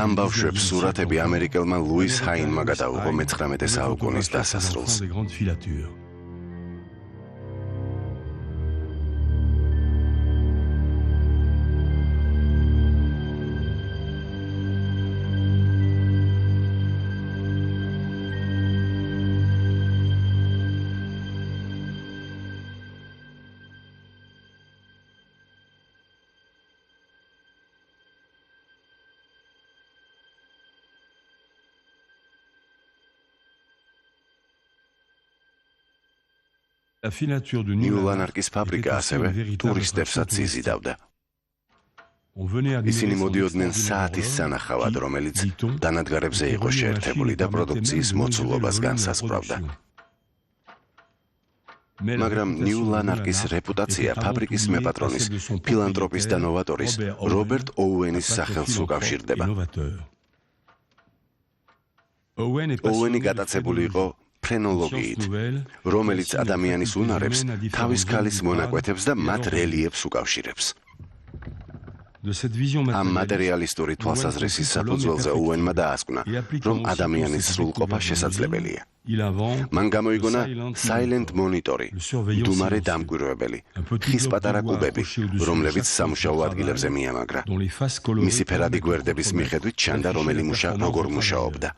ამ ბავშვებს სურათები ამერიკელმა ლუის ჰაინმა გადაუღო მე-19 საუკუნის დასასრულს. ნიუ ლანარკის ფაბრიკა ასევე ტურისტებსაც იზიდავდა. ისინი მოდიოდნენ საათის სანახავად, რომელიც დანადგარებზე იყო შეერთებული და პროდუქციის მოცულობას განსაზღვრავდა. მაგრამ ნიუ ლანარკის რეპუტაცია ფაბრიკის მეპატრონის, ფილანტროპის და ნოვატორის რობერტ ოუენის სახელს უკავშირდება. ოუენი გატაცებული იყო ფრენოლოგიით, რომელიც ადამიანის უნარებს, თავის ქალის მონაკვეთებს და მათ რელიეფს უკავშირებს. ამ მატერიალისტური თვალსაზრისის საფუძველზე ოუენმა დაასკვნა, რომ ადამიანის სრულყოფა შესაძლებელია. მან გამოიგონა silent monitor-ი, მდუმარე დამკვირვებელი, ხის პატარა კუბები, რომლებიც სამუშაო ადგილებზე მიამაგრა. მისი ფერადი გვერდების მიხედვით ჩანდა, რომელი მუშა როგორ მუშაობდა.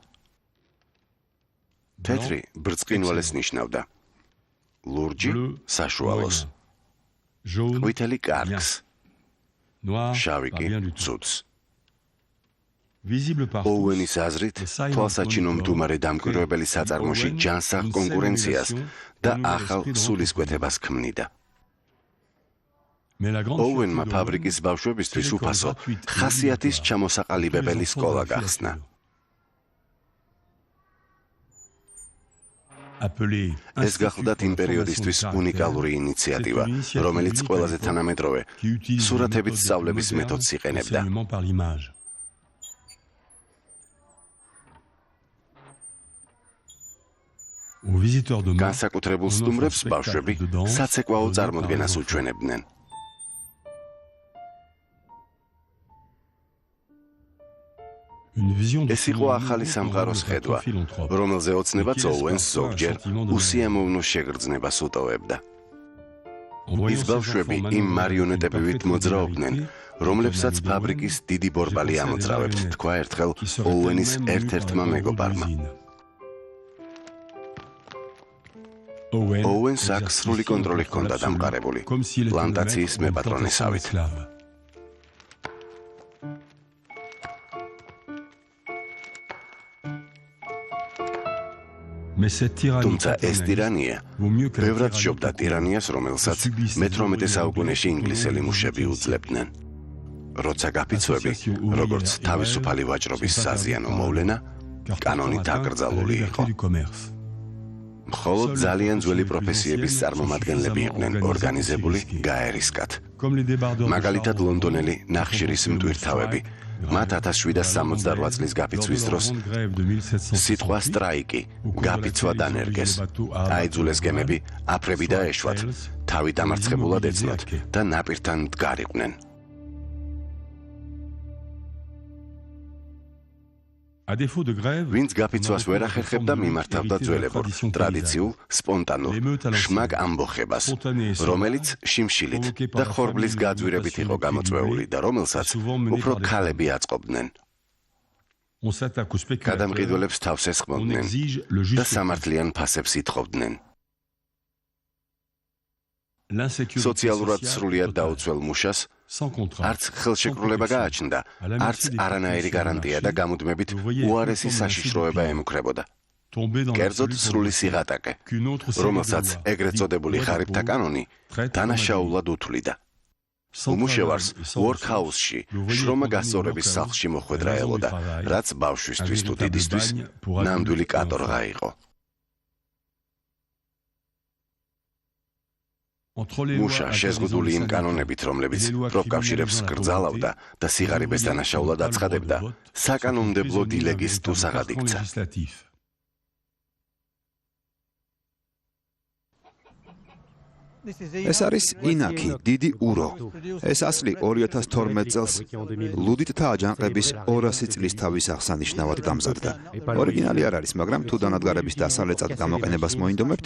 თეთრი ბრწყინვალეს ნიშნავდა, ლურჯი საშუალოს, ყვითელი კარგს, შავი კი ცუდს. ოუენის აზრით, თვალსაჩინო მდუმარე დამკვირვებელი საწარმოში ჯანსაღ კონკურენციას და ახალ სულისკვეთებას ქმნიდა. ოუენმა ფაბრიკის ბავშვებისთვის უფასო ხასიათის ჩამოსაყალიბებელი სკოლა გახსნა. ეს გახლდათ იმ პერიოდისთვის უნიკალური ინიციატივა, რომელიც ყველაზე თანამედროვე სურათებით სწავლების მეთოდს იყენებდა. განსაკუთრებულ სტუმრებს ბავშვები საცეკვაო წარმოდგენას უჩვენებდნენ. ეს იყო ახალი სამყაროს ხედვა, რომელზე ოცნებაც ოუენს ზოგჯერ უსიამოვნო შეგრძნებას უტოვებდა. ის ბავშვები იმ მარიონეტებივით მოძრაობდნენ, რომლებსაც ფაბრიკის დიდი ბორბალი ამოძრავებთ, თქვა ერთხელ ოუენის ერთ-ერთმა მეგობარმა. ოუენს აქ სრული კონტროლი ჰქონდა დამყარებული პლანტაციის მეპატრონესავით. თუმცა ეს ტირანია ბევრად სჯობდა ტირანიას, რომელსაც მე-18 საუკუნეში ინგლისელი მუშები უძლებდნენ. როცა გაფიცვები, როგორც თავისუფალი ვაჭრობის საზიანო მოვლენა, კანონით აკრძალული იყო. მხოლოდ ძალიან ძველი პროფესიების წარმომადგენლები იყვნენ ორგანიზებული გაერისკად. მაგალითად ლონდონელი ნახშირის მტვირთავები. მათ 1768 წლის გაფიცვის დროს სიტყვა სტრაიკი გაფიცვა დანერგეს. აიძულეს გემები აფრები დაეშვათ, თავი დამარცხებულად ეცნოთ და ნაპირთან მდგარიყვნენ. ვინც გაფიცვას ვერ ახერხებდა, მიმართავდა ძველებურ, ტრადიციულ, სპონტანურ, შმაგ ამბოხებას, რომელიც შიმშილით და ხორბლის გაძვირებით იყო გამოწვეული და რომელსაც უფრო ქალები აწყობდნენ. გადამყიდველებს თავს ესხმოდნენ და სამართლიან ფასებს ითხოვდნენ. სოციალურად სრულიად დაუცველ მუშას არც ხელშეკრულება გააჩნდა, არც არანაირი გარანტია და გამუდმებით უარესი საშიშროება ემუქრებოდა. კერძოდ სრული სიღატაკე, რომელსაც ეგრეთ წოდებული ღარიბთა კანონი დანაშაულად უთვლიდა. უმუშევარს workhouse-ში შრომა გასწორების სახლში მოხვედრა ელოდა, რაც ბავშვისთვის თუ დიდისთვის ნამდვილი კატორღა იყო. მუშა შეზღუდული იმ კანონებით, რომლებიც პროფკავშირებს კრძალავდა და სიღარიბეს დანაშაულად აცხადებდა, საკანონმდებლო დილეგის თუსაღად იქცა. ეს არის ინაკი, დიდი ურო. ეს ასლი 2012 წელს ლუდიტთა აჯანყების 200 წლისთავის აღსანიშნავად დამზადდა. ორიგინალი არ არის, მაგრამ თუ დანადგარების დასავლეთად გამოყენებას მოინდომებთ,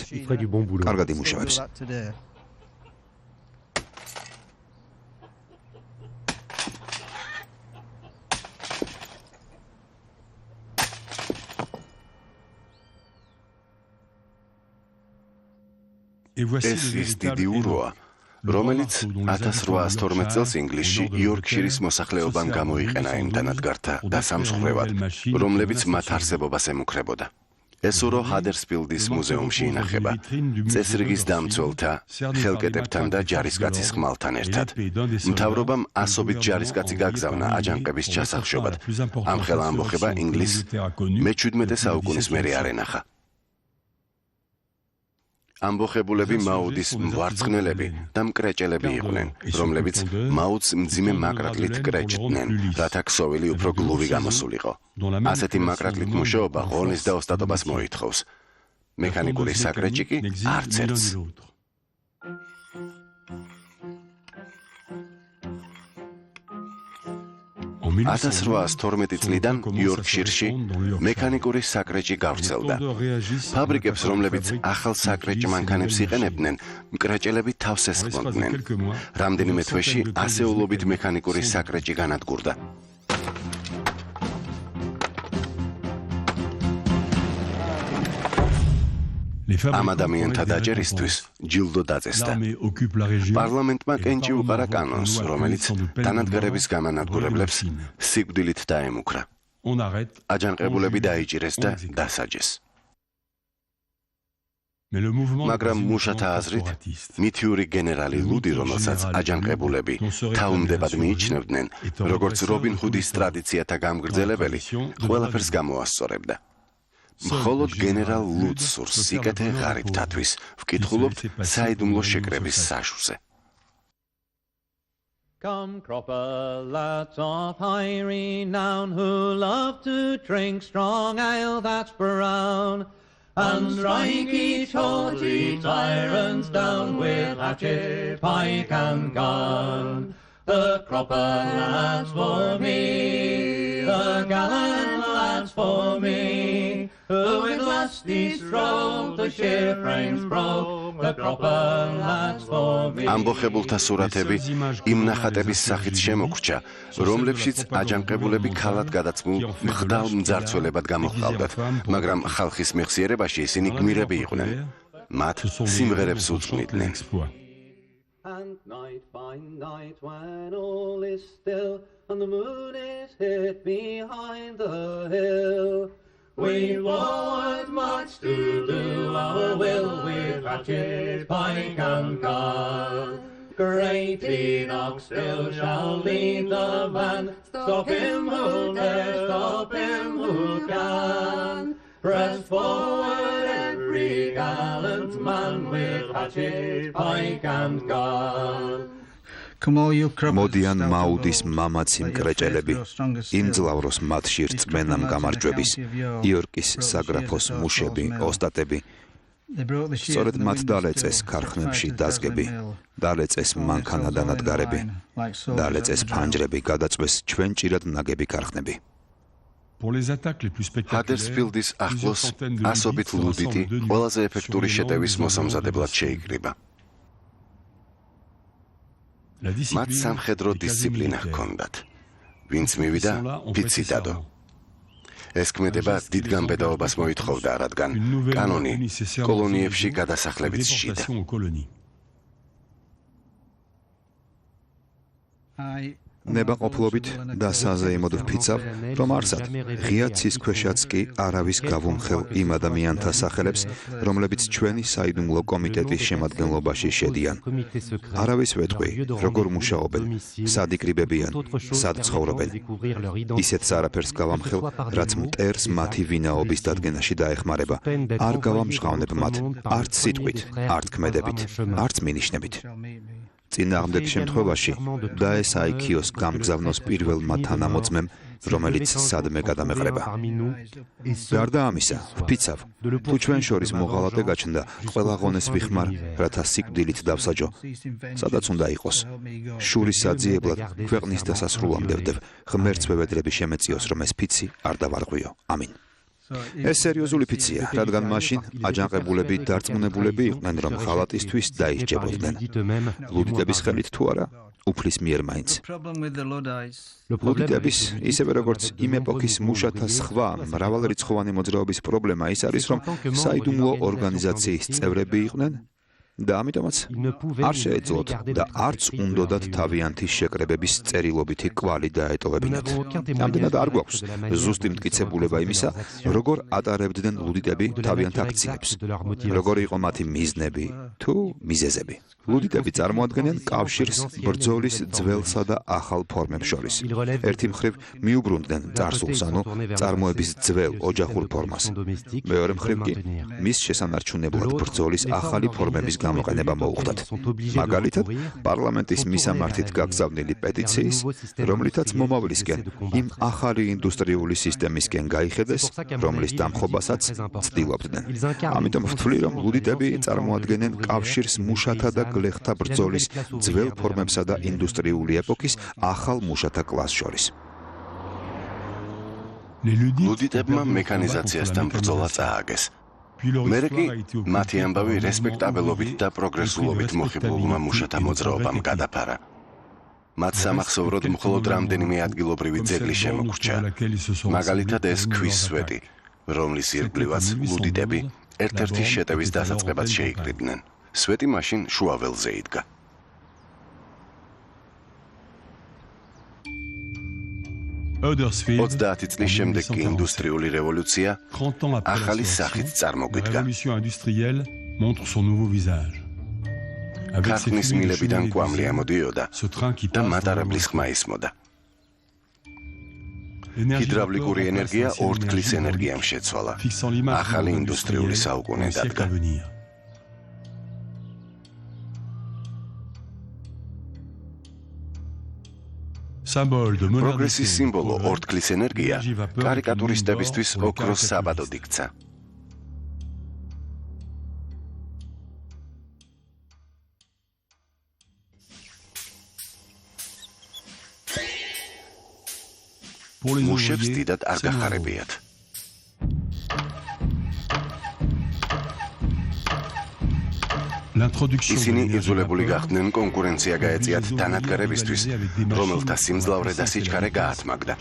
კარგად იმუშავებს. ეს ის დიდი უროა, რომელიც 1812 წელს ინგლისში იორკშირის მოსახლეობამ გამოიყენა იმ დანადგართა დასამსხვრევად, რომლებიც მათ არსებობას ემუქრებოდა. ეს ურო ჰადერსფილდის მუზეუმში ინახება, წესრიგის დამცველთა, ხელკეტებთან და ჯარისკაცის ხმალთან ერთად. მთავრობამ ასობით ჯარისკაცი გაგზავნა აჯანყების ჩასახშობად. ამ ხელა ამბოხება ინგლისს მე-17 საუკუნის მერე არ ენახა. ამბოხებულები მაუდის მვარცხნელები და მკრეჭელები იყვნენ, რომლებიც მაუდს მძიმე მაკრატლით კრეჭდნენ, რათა ქსოვილი უფრო გლუვი გამოსულიყო. ასეთი მაკრატლით მუშაობა ღონეს და ოსტატობას მოითხოვს. მექანიკური საკრეჭი კი არც ერთს. 1812 წლიდან იორკშირში მექანიკური საკრეჭი გავრცელდა. ფაბრიკებს, რომლებიც ახალ საკრეჭ მანქანებს იყენებდნენ, მკრეჭელები თავს ესხმოდნენ. რამდენიმე თვეში ასეულობით მექანიკური საკრეჭი განადგურდა. ამ ადამიანთა დაჭერისთვის ჯილდო დაწესდა. პარლამენტმა კენჭი უყარა კანონს, რომელიც დანადგარების გამანადგურებლებს სიკვდილით დაემუქრა. აჯანყებულები დაიჭირეს და დასაჯეს. მაგრამ მუშათა აზრით, მითიური გენერალი ლუდი, რომელსაც აჯანყებულები თავმდებად მიიჩნევდნენ, როგორც რობინ ჰუდის ტრადიციათა გამგრძელებელი, ყველაფერს გამოასწორებდა. მხოლოდ გენერალ ლუდს სურს სიკეთე ღარიბთათვის. ვკითხულობთ საიდუმლო შეკრების საშუზე. Come cropper lads of high renown who love to drink strong ale that's brown and strike each haughty tyrants down with hatchet, pike and gun. The cropper lads for me, the gallant lads for me, who with lusty stroke the sheer-frames broke, the cropper lads for me. ამბოხებულთა სურათები იმ ნახატების სახით შემოგრჩა, რომლებშიც აჯანყებულები ქალად გადაცმულ მღვდალ მძარცველებად გამოჰყავდათ, მაგრამ ხალხის მეხსიერებაში ისინი გმირები იყვნენ. მათ სიმღერებს უძღვნიდნენ. And night, fine night, when all is still, and the moon is hid behind the hill. We want much to do our will with hatchet, pike and gun. Great Enoch still shall lead the van. Stop him who dare, stop him who can. Press forward every gallant man with hatchet, pike and gun. მოდიან მაუდის მამაცი მკრეჭელები, იმძლავროს მათში რწმენამ გამარჯვების, იორკის საგრაფოს მუშები, ოსტატები. სწორედ მათ დალეწეს ქარხნებში დაზგები, დალეწეს მანქანადანადგარები, დალეწეს ფანჯრები, გადაწვეს ჩვენ ჭირად ნაგები ქარხნები. ჰადერსფილდის ახლოს ასობით ლუდიტი ყველაზე ეფექტური შეტევის მოსამზადებლად შეიკრიბა. მათ სამხედრო დისციპლინა ჰქონდათ, ვინც მივიდა ფიცი დადო. ეს ქმედება დიდ გამბედაობას მოითხოვდა, რადგან კანონი კოლონიებში გადასახლებით სჯიდა. ნებაყოფლობით და საზეიმოდ ვფიცავ, რომ არსად ღია ცისქვეშაც კი არავის გავუმხელ იმ ადამიანთა სახელებს, რომლებიც ჩვენი საიდუმლო კომიტეტის შემადგენლობაში შედიან. არავის ვეტყვი, როგორ მუშაობენ, სად იკრიბებიან, სად ცხოვრობენ. ისეთს არაფერს გავამხელ, რაც მტერს მათი ვინაობის დადგენაში დაეხმარება. არ გავამჟღავნებ მათ, არც სიტყვით, არც ქმედებით, არც მინიშნებით. წინააღმდეგ შემთხვევაში დაესაიქიოს გამგზავნოს პირველმა თანამოწმემ, რომელიც სადმე გადამეყრება. გარდა ამისა, ვფიცავ, თუ ჩვენ შორის მოღალატე გაჩნდა, ყველა ღონეს ვიხმარ, რათა სიკვდილით დავსაჯო. სადაც უნდა იყოს. შურის საძიებლად ქვეყნის დასასრულამდე ვდებ, ღმერთს ვევედრები შემეციოს, რომ ეს ფიცი არ დავარღვიო. ამინ. ეს სერიოზული ფიცია, რადგან მაშინ აჯანყებულები დარწმუნებულები იყვნენ, რომ ხალატისთვის დაისჯებოდნენ. ლუდიტების ხელით თუ არა, უფლის მიერ მაინც. ლუდიტების, ისევე როგორც იმ ეპოქის მუშათა სხვა მრავალრიცხოვანი მოძრაობის პრობლემა ის არის, რომ საიდუმლო ორგანიზაციის წევრები იყვნენ და ამიტომაც არ შეეძლოთ და არც უნდოდათ თავიანთი შეკრებების წერილობითი კვალი დაეტოვებინათ. ამდენად არ გვაქვს ზუსტი მტკიცებულება იმისა, როგორ ატარებდნენ ლუდიტები თავიანთ აქციებს, როგორი იყო მათი მიზნები თუ მიზეზები. ლუდიტები წარმოადგენენ კავშირს ბრძოლის ძველსა და ახალ ფორმებს შორის. ერთი მხრივ მიუბრუნდნენ წარსულს, ანუ წარმოების ძველ ოჯახურ ფორმას. მეორე მხრივ კი მის შესანარჩუნებლად ბრძოლის ახალი ფორმების გამოყენება მოუხდათ. მაგალითად, პარლამენტის მისამართით გაგზავნილი პეტიციის, რომლითაც მომავლისკენ იმ ახალი ინდუსტრიული სისტემისკენ გაიხედეს, რომლის დამხობასაც ცდილობდნენ. ამიტომ ვთვლი, რომ ლუდიტები წარმოადგენენ კავშირს მუშათა და გლეხთა ბრძოლის ძველ ფორმებსა და ინდუსტრიული ეპოქის ახალ მუშათა კლასს შორის. ლუდიტებმა მექანიზაციასთან ბრძოლა წააგეს. მერე კი მათი ამბავი რესპექტაბელობით და პროგრესულობით მოხიბლულმა მუშათა მოძრაობამ გადაფარა. მათ სამახსოვროდ მხოლოდ რამდენიმე ადგილობრივი ძეგლი შემოგრჩა. მაგალითად ეს ქვის სვეტი, რომლის ირგვლივაც ლუდიტები ერთ-ერთი შეტევის დასაწყებად შეიკრიბნენ. სვეტი მაშინ შუა ველზე იდგა. ოცდაათი წლის შემდეგ კი ინდუსტრიული რევოლუცია ახალი სახით წარმოგვიდგა. ქარხნის მილებიდან კვამლი ამოდიოდა და მატარებლის ხმა ისმოდა. ჰიდრავლიკური ენერგია ორთქლის ენერგიამ შეცვალა. ახალი ინდუსტრიული საუკუნე დადგა. პროგრესის სიმბოლო ორთქლის ენერგია კარიკატურისტებისთვის ოქროს საბადოდ იქცა. მუშებს დიდად არ გახარებიათ. ისინი იძულებული გახდნენ კონკურენცია გაეწიათ თანადგარებისთვის, რომელთა სიმძლავრე და სიჩქარე გაათმაგდა.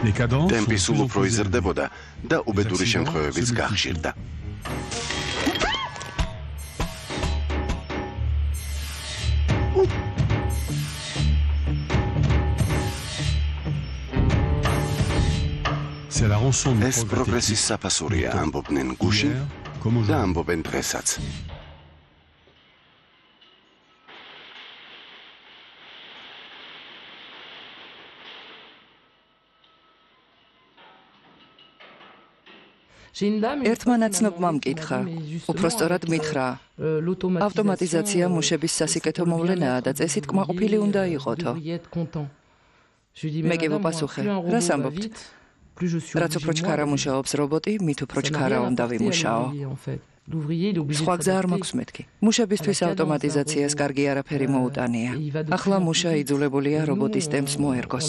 ტემპი სულ უფრო იზრდებოდა და უბედური შემთხვევებიც გახშირდა. ეს პროგრესის საფასურია, ამბობდნენ გუშინ და ამბობენ დღესაც. ერთმა ნაცნობმა მკითხა, უпростоრად მითხრა, ავტომატიზაცია მუშების სასიკეთო მოვლენაა და წესით კმაყოფილი უნდა იყოთო. მე კი ვაპასუხე, რას ამბობთ? რაც უფრო ჩქარა მუშაობს რობოტი, მით უფრო ჩქარა უნდა ვიმუშაო. სხვა გზა არ მაქვს მეთქი. მუშებისთვის ავტომატიზაციას კარგი არაფერი მოუტანია. ახლა მუშა იძულებულია რობოტის ტემპს მოერგოს.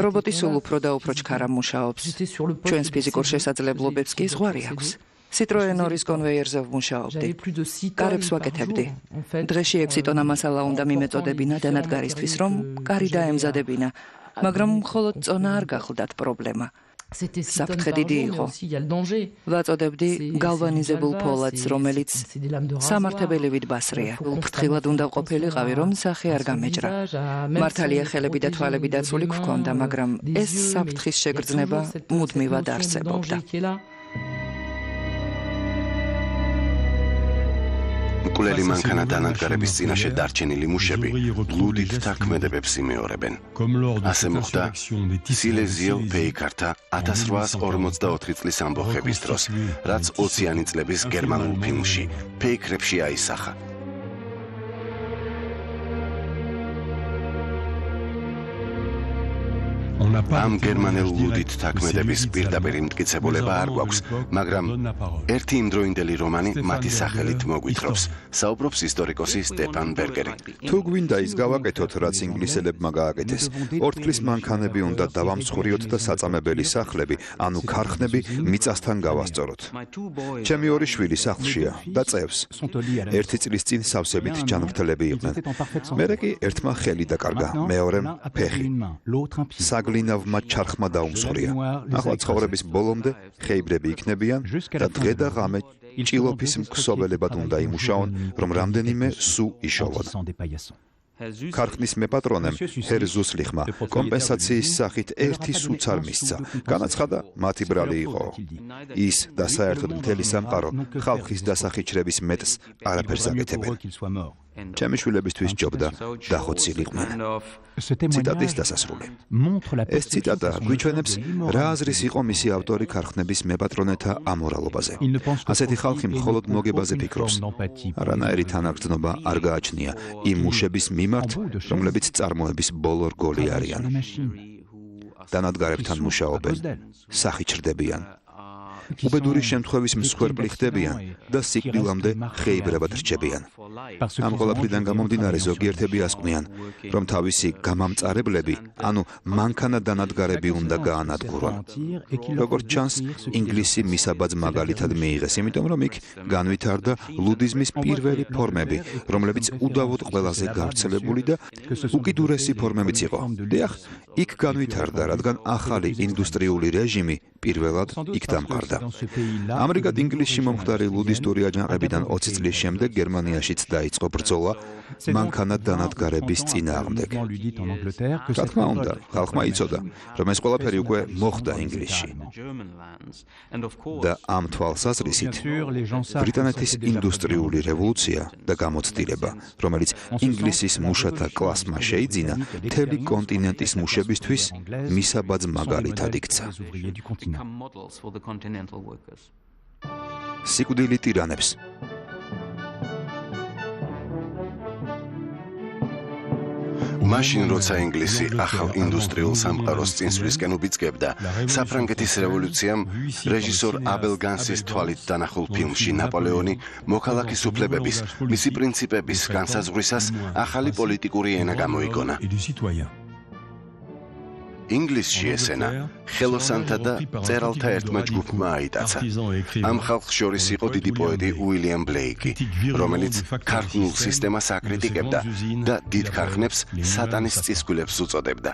რობოტი სულ უფრო და უფრო ჩქარა მუშაობს. ჩვენს ფიზიკურ შესაძლებლობებს კი ზღვარი აქვს. Citroen 2-ის კონვეიერზე ვმუშაობდი. კარებს ვაკეთებდი. დღეში 6 ტონა მასალა უნდა მიმეწოდებინა დანადგარისთვის, რომ კარი დაემზადებინა, მაგრამ მხოლოდ წონა არ გახლდათ პრობლემა. საფრთხე დიდი იყო. ვაწოდებდი გალვანიზებულ ფოლადს, რომელიც სამართებელივით ბასრია. ფრთხილად უნდა ყოფილიყავი, რომ სახე არ გამეჭრა. მართალია ხელები და თვალები დაცული გვქონდა, მაგრამ ეს საფრთხის შეგრძნება მუდმივად არსებობდა. მკვლელი მანქანა დანადგარების წინაშე დარჩენილი მუშები ლუდით თარქმედებებს იმეორებენ. ასე მოხდა სილეზიო პეიკართა 1844 წლის ამბოხების დროს, რაც 20-იანი წლების გერმანულ ფილმში პეიკრებში აისახა. ამ გერმანელ ლუდით თარქმედების პირდაპირ მტკიცებულება არ გვაქვს, მაგრამ ერთი იმდროინდელი რომანი მათი სახელით მოგვითხრობს. საუბრობს ისტორიკოსი სტეფან ბერგერი. თუ გვინდა ის გავაკეთოთ, რაც ინგლისელებმა გააკეთეს, ორთქლის მანქანები უნდა დავამსხვრიოთ და საწამებელი სახლები, ანუ ქარხნები მიწასთან გავასწოროთ. ჩემი ორი შვილი სახლშია და წევს. ერთი წლის წინ სავსებით ჯანმრთელები იყვნენ. მერე კი ერთმა ხელი დაკარგა, მეორემ ფეხი. გლინავმა ჩარხმა დაუმსხვრია. ახლა ცხოვრების ბოლომდე ხეიბრები იქნებიან და დღე და ღამე ჭილოფის მქსოველებად უნდა იმუშაონ, რომ რამდენიმე სუ იშოვონ. ქარხნის მეპატრონემ ჰერზუსლიხმა კომპენსაციის სახით ერთი სუც არ მისცა. განაცხადა, მათი ბრალი იყო. ის და საერთოდ მთელი სამყარო ხალხის დასახიჩრების მეტს არაფერს აკეთებენ. ჩემი შვილებისთვის ჯობდა დახოცილიყვნენ. ციტატის დასასრული. ეს ციტატა გვიჩვენებს, რა აზრის იყო მისი ავტორი ქარხნების მეპატრონეთა ამორალობაზე. ასეთი ხალხი მხოლოდ მოგებაზე ფიქრობს. არანაირი თანაგრძნობა არ გააჩნია იმ მუშების მიმართ, რომლებიც წარმოების ბოლო რგოლი არიან. დანადგარებთან მუშაობენ, სახიჩრდებიან. უბედური შემთხვევის მსხვერპლი ხდებიან და სიკვდილამდე ხეიბრებად რჩებიან. ამ ყველაფრიდან გამომდინარე ზოგიერთები ასკვნიან, რომ თავისი გამამწარებლები, ანუ მანქანა დანადგარები უნდა გაანადგურონ. როგორც ჩანს, ინგლისი მისაბაძ მაგალითად მიიღეს, იმიტომ რომ იქ განვითარდა ლუდიზმის პირველი ფორმები, რომლებიც უდავოდ ყველაზე გავრცელებული და უკიდურესი ფორმებიც იყო. დიახ, იქ განვითარდა, რადგან ახალი ინდუსტრიული რეჟიმი პირველად იქ დამყარდა. ამრიგად ინგლისში მომხდარი ლუდისტური აჯანყებიდან 20 წლის შემდეგ გერმანიაშიც დაიწყო ბრძოლა მანქანა დანადგარების წინააღმდეგ. რა თქმა უნდა, ხალხმა იცოდა, რომ ეს ყველაფერი უკვე მოხდა ინგლისში. და ამ თვალსაზრისით ბრიტანეთის ინდუსტრიული რევოლუცია და გამოცდილება, რომელიც ინგლისის მუშათა კლასმა შეიძინა, მთელი კონტინენტის მუშებისთვის მისაბაძ მაგალითად იქცა. სიკვდილი ტირანებს. მაშინ როცა ინგლისი ახალ ინდუსტრიულ სამყაროს წინსვლისკენ უბიძგებდა, საფრანგეთის რევოლუციამ რეჟისორ აბელ განსის თვალით დანახულ ფილმში ნაპოლეონი მოქალაქის უფლებების, მისი პრინციპების განსაზღვრისას ახალი პოლიტიკური ენა გამოიგონა. ინგლისში ეს ენა ხელოსანთა და წერალთა ერთმა ჯგუფმა აიტაცა. ამ ხალხს შორის იყო დიდი პოეტი უილიამ ბლეიკი, რომელიც ქარხნულ სისტემას აკრიტიკებდა და დიდ ქარხნებს სატანის წისქვილებს უწოდებდა.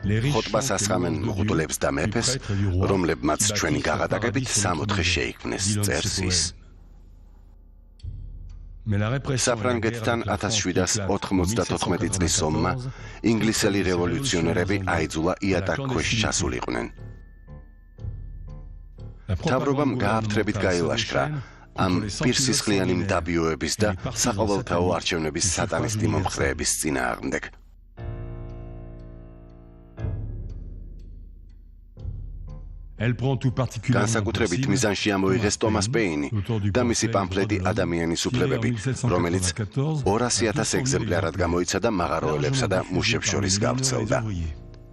ხოტბას ასხამენ მღვდლებს და მეფეს, რომლებმაც ჩვენი გაღადაკებით 64 შეიქმნეს, წერს ის. საფრანგეთთან 1794 წლის ომმა ინგლისელი რევოლუციონერები აიძულა იატაკ ქვეშ ჩასულიყვნენ. მთავრობამ გააფთრებით გაილაშქრა ამ პირსისხლიანი მდაბიოების და საყოველთაო არჩევნების სატანისტი მომხრეების წინააღმდეგ. განსაკუთრებით მიზანში ამოიღეს ტომას პეინი და მისი პამფლეტი ადამიანის უფლებები, რომელიც 200,000 ეგზემპლარად გამოიცა და მაღაროელებსა და მუშებს შორის გავრცელდა.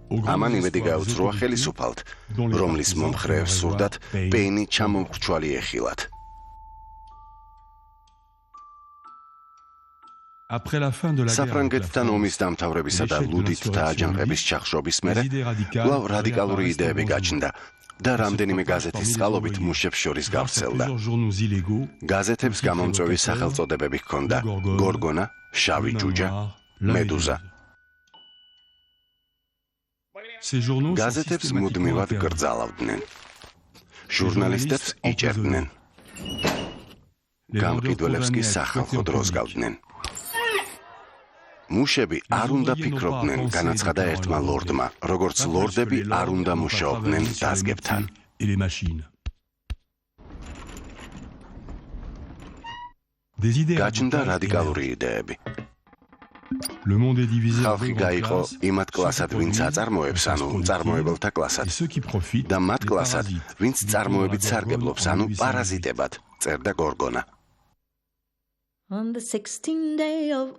ამან იმედი გაუწროა ხელისუფალთ, რომლის მომხრეებს სურდათ პეინი ჩამომხრჩვალი ეხილათ. საფრანგეთთან ომის დამთავრებისა და ლუდით და აჯანყების ჩახშობის მერე კვლავ რადიკალური იდეები გაჩნდა და რამდენიმე გაზეთის წყალობით მუშებს შორის გავრცელდა. გაზეთებს გამომწვევი სახელწოდებები ჰქონდა: გორგონა, შავი ჯუჯა, მედუზა. გაზეთებს მუდმივად კრძალავდნენ. ჟურნალისტებს იჭერდნენ. გამყიდველებს კი სახალხო დროს გავდნენ. მუშები არ უნდა ფიქრობდნენ, განაცხადა ერთმა ლორდმა, როგორც ლორდები არ უნდა მუშაობდნენ დაზგებთან. გაჩნდა რადიკალური იდეები. ხალხი გაიყო იმათ კლასად, ვინც აწარმოებს, ანუ მწარმოებელთა კლასად, და მათ კლასად, ვინც წარმოებით სარგებლობს, ანუ პარაზიტებად, წერდა გორგონა. On the 16th day of